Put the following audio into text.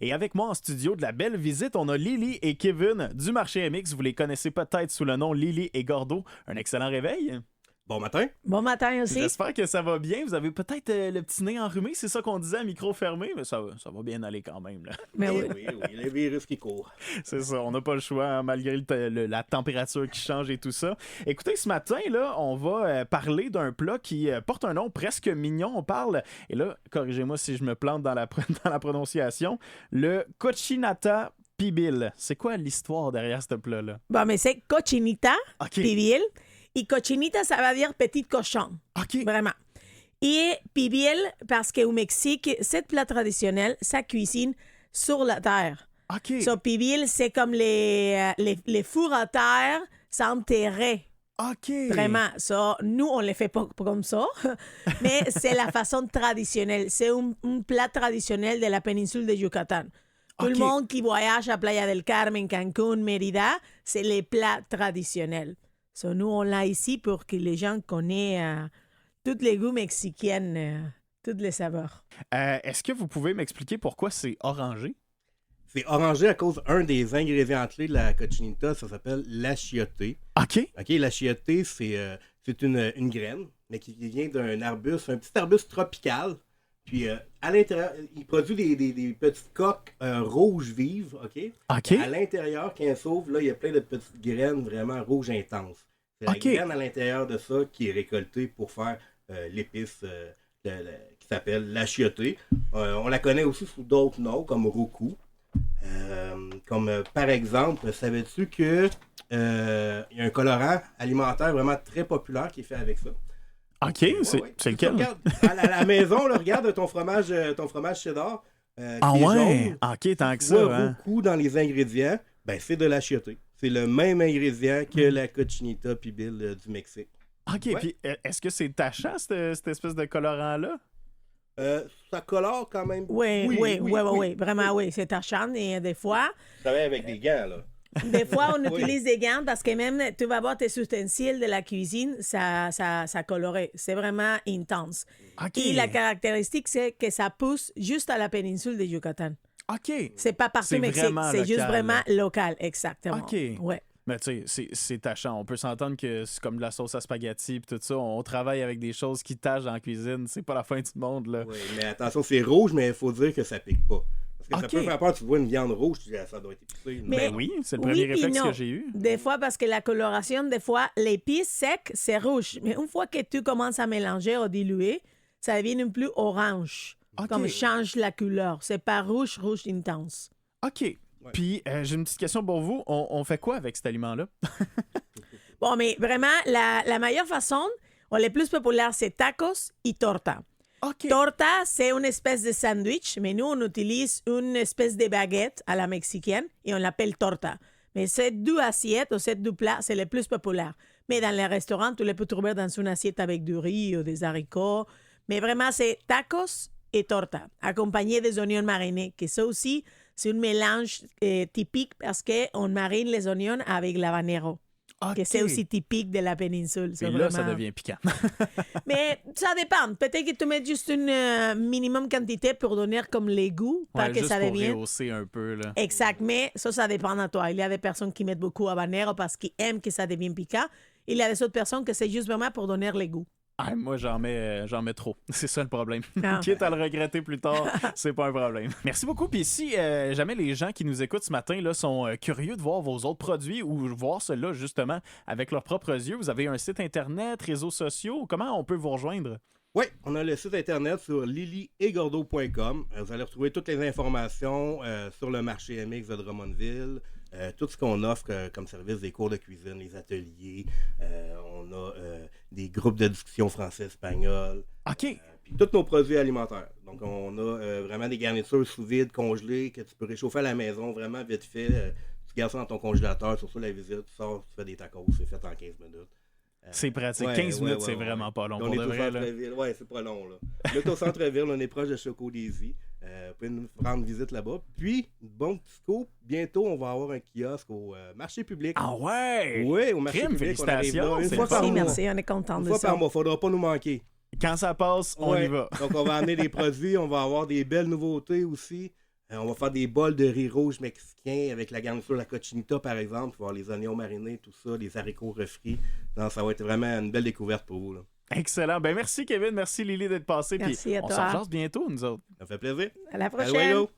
Et avec moi en studio de la belle visite, on a Lily et Kevin du Marché MX. Vous les connaissez peut-être sous le nom Lily et Gordo. Un excellent réveil. Bon matin. Bon matin aussi. J'espère que ça va bien. Vous avez peut-être le petit nez enrhumé, c'est ça qu'on disait à micro fermé, mais ça va bien aller quand même. Là. Mais oui. Oui, les virus qui courent. C'est ça, on n'a pas le choix, hein, malgré la température qui change et tout ça. Écoutez, ce matin, là, on va parler d'un plat qui porte un nom presque mignon. On parle, et là, corrigez-moi si je me plante dans la prononciation, le cochinata pibil. C'est quoi l'histoire derrière ce plat-là? Bon, mais c'est cochinita, OK. pibil. Et cochinita, ça veut dire petit cochon. OK. Vraiment. Et pibil, parce qu'au Mexique, cette plat traditionnel, ça cuisine sur la terre. OK. So, pibil, c'est comme les fours à terre, ça enterrait. OK. Vraiment. So, nous, on ne les fait pas comme ça, mais c'est la façon traditionnelle. C'est un plat traditionnel de la péninsule de Yucatan. Tout OK. le monde qui voyage à Playa del Carmen, Cancún, Mérida, c'est les plats traditionnels. So, nous, on l'a ici pour que les gens connaissent tous les goûts mexicains, toutes les saveurs. Est-ce que vous pouvez m'expliquer pourquoi c'est orangé? C'est orangé à cause d'un des ingrédients clés de la cochinita, ça s'appelle l'achioté. OK. OK, l'achioté, c'est une graine, mais qui vient d'un arbuste, un petit arbuste tropical. Puis à l'intérieur, il produit des petites coques rouges vives, OK? OK. À l'intérieur, quand elle s'ouvre, là, il y a plein de petites graines vraiment rouges intenses. C'est la OK. graine à l'intérieur de ça qui est récoltée pour faire l'épice qui s'appelle l'achioté. On la connaît aussi sous d'autres noms, comme roucou. Par exemple, savais-tu que il y a un colorant alimentaire vraiment très populaire qui est fait avec ça? OK, c'est Tu lequel? regardes, à la maison, là, regarde ton fromage cheddar. Ah qui est ouais? jaune. OK, tant que Tu ça. vois Hein? beaucoup dans les ingrédients, ben c'est de l'achioté. C'est le même ingrédient que la cochinita pibil du Mexique. OK, Ouais. puis est-ce que c'est tachant, cette espèce de colorant-là? Ça colore quand même. Oui. Vraiment, oui. C'est tachant. Et des fois, Tu travailles avec des gants, là. on utilise des gants parce que même, tu vas voir tes ustensiles de la cuisine, ça colorait. C'est vraiment intense. OK. Et la caractéristique, c'est que ça pousse juste à la péninsule de Yucatan. OK. C'est pas partout C'est au Mexique, vraiment c'est juste local, vraiment là. local, exactement. OK. Ouais. Mais tu sais, c'est tachant. On peut s'entendre que c'est comme de la sauce à spaghetti et tout ça. On travaille avec des choses qui tachent dans la cuisine. C'est pas la fin du monde, là. Oui, mais attention, c'est rouge, mais il faut dire que ça pique pas. Parce que OK. ça peut faire peur, tu vois une viande rouge, tu dis, ah, ça doit être épicé. Mais- Ben oui, c'est le Oui, premier puis réflexe non. que j'ai eu. Des fois, parce que la coloration, des fois, l'épice sec, c'est rouge. Mais une fois que tu commences à mélanger ou diluer, ça devient un plus orange. OK. Comme change la couleur. C'est pas rouge intense. OK. Puis, j'ai une petite question pour vous. On fait quoi avec cet aliment-là? Bon, mais vraiment, la meilleure façon, ou la plus populaire, c'est tacos et torta. OK. Torta, c'est une espèce de sandwich, mais nous, on utilise une espèce de baguette à la mexicaine et on l'appelle torta. Mais cette deux assiettes ou cette deux plats, c'est le plus populaire. Mais dans les restaurants, tu les peux trouver dans une assiette avec du riz ou des haricots. Mais vraiment, c'est tacos et torta, accompagné des oignons marinés, que ça aussi, c'est un mélange typique parce qu'on marine les oignons avec l'habanero. OK. Que c'est aussi typique de la péninsule. Et là, ça devient piquant. Mais ça dépend. Peut-être que tu mets juste une minimum quantité pour donner comme les goûts, pas Ouais, que juste ça pour devienne. rehausser un peu, là. Exact, mais ça dépend de toi. Il y a des personnes qui mettent beaucoup habanero parce qu'ils aiment que ça devienne piquant. Il y a des autres personnes que c'est juste vraiment pour donner les goûts. Ah, moi, j'en mets trop. C'est ça le problème. Ah. Quitte à le regretter plus tard, c'est pas un problème. Merci beaucoup. Puis si jamais les gens qui nous écoutent ce matin là, sont curieux de voir vos autres produits ou voir cela justement avec leurs propres yeux, vous avez un site internet, réseaux sociaux, comment on peut vous rejoindre? Oui, on a le site internet sur lilyegardo.com. Vous allez retrouver toutes les informations sur le marché MX de Drummondville, tout ce qu'on offre comme service, des cours de cuisine, les ateliers. On a des groupes de discussion français-espagnol. OK. Puis tous nos produits alimentaires. Donc, on a vraiment des garnitures sous vide, congelées, que tu peux réchauffer à la maison vraiment vite fait. Tu gardes ça dans ton congélateur, sur ça la visite, tu sors, tu fais des tacos, c'est fait en 15 minutes. C'est pratique. 15 minutes, c'est vraiment pas long. On Pour est de au vrai, là. centre-ville. Ouais, c'est pas long, là. Là, t'es au centre-ville, on est proche de Choco-Daisy. Vous pouvez nous rendre visite là-bas. Puis, bon petit scoop, bientôt, on va avoir un kiosque au marché public. Ah ouais! Oui, au marché Crime, public. On arrive félicitations, là une c'est fois le par fun. mois. Merci, on est content Une de fois ça. par mois, faudra pas nous manquer. Quand ça passe, on Ouais. y va. Donc, on va amener des produits, on va avoir des belles nouveautés aussi. On va faire des bols de riz rouge mexicain avec la garniture de la cochinita, par exemple. Il va y avoir les oignons marinés, tout ça, les haricots refrits. Non, ça va être vraiment une belle découverte pour vous, là. Excellent. Ben merci Kevin, merci Lily d'être passé. Merci Puis à on toi. s'en jase bientôt, nous autres. Ça fait plaisir. À la À prochaine. luego.